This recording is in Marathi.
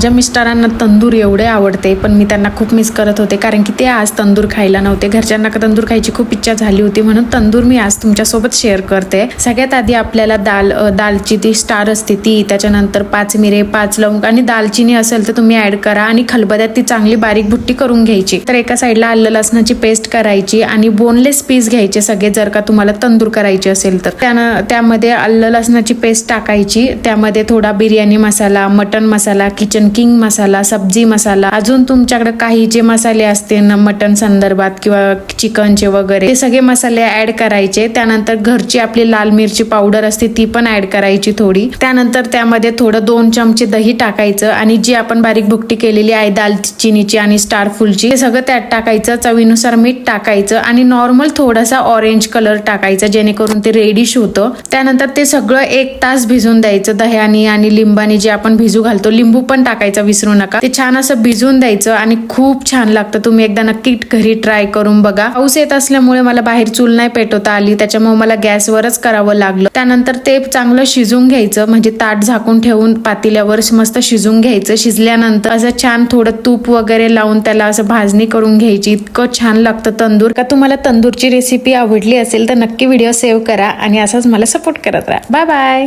माझ्या मिस्टरांना तंदूर एवढे आवडते, पण मी त्यांना खूप मिस करत होते कारण की ते आज तंदूर खायला नव्हते. घरच्यांना तंदूर खायची खूप इच्छा झाली होती, म्हणून तंदूर मी आज तुमच्यासोबत शेअर करते. सगळ्यात आधी आपल्याला दालची ती स्टार असते ती, त्याच्यानंतर 5 मिरे, 5 लवंग आणि दालचिनी असेल तर तुम्ही ऍड करा आणि खलबत्त्यात ती चांगली बारीक भुट्टी करून घ्यायची. तर एका साईडला आलं लसणाची पेस्ट करायची आणि बोनलेस पीस घ्यायचे सगळे, जर का तुम्हाला तंदूर करायची असेल तर. त्यामध्ये आलं लसणाची पेस्ट टाकायची, त्यामध्ये थोडा बिर्याणी मसाला, मटन मसाला, किचन किंग मसाला, सब्जी मसाला, अजून तुमच्याकडे काही जे मसाले असते ना मटन संदर्भात किंवा चिकनचे वगैरे, ते सगळे मसाले ऍड करायचे. त्यानंतर घरची आपली लाल मिरची पावडर असते ती पण ऍड करायची थोडी. त्यानंतर त्यामध्ये थोडं 2 चमचे दही टाकायचं आणि जी आपण बारीक भुकटी केलेली आहे दालचिनीची आणि स्टार फुलची, ते सगळं त्यात टाकायचं. चवीनुसार मीठ टाकायचं आणि नॉर्मल थोडासा ऑरेंज कलर टाकायचा, जेणेकरून ते रेडिश होतं. त्यानंतर ते सगळं 1 तास भिजून द्यायचं दह्याने आणि लिंबाने, जे आपण भिजू घालतो. लिंबू पण टाकायचं विसरू नका. ते छान असं भिजून द्यायचं आणि खूप छान लागतं. तुम्ही एकदा नक्की घरी ट्राय करून बघा. पाऊस येत असल्यामुळे मला बाहेर चूल नाही पेटवता आली, त्याच्यामुळे मला गॅसवरच करावं लागलं. त्यानंतर ते चांगलं शिजून घ्यायचं, म्हणजे ताट झाकून ठेवून पातेल्यावर मस्त शिजून घ्यायचं. शिजल्यानंतर असं छान थोडं तूप वगैरे लावून त्याला असं भाजणी करून घ्यायची. इतकं छान लागतं तंदूर. का तुम्हाला तंदूरची रेसिपी आवडली असेल तर नक्की व्हिडिओ सेव्ह करा आणि असंच मला सपोर्ट करत राहा. Bye bye.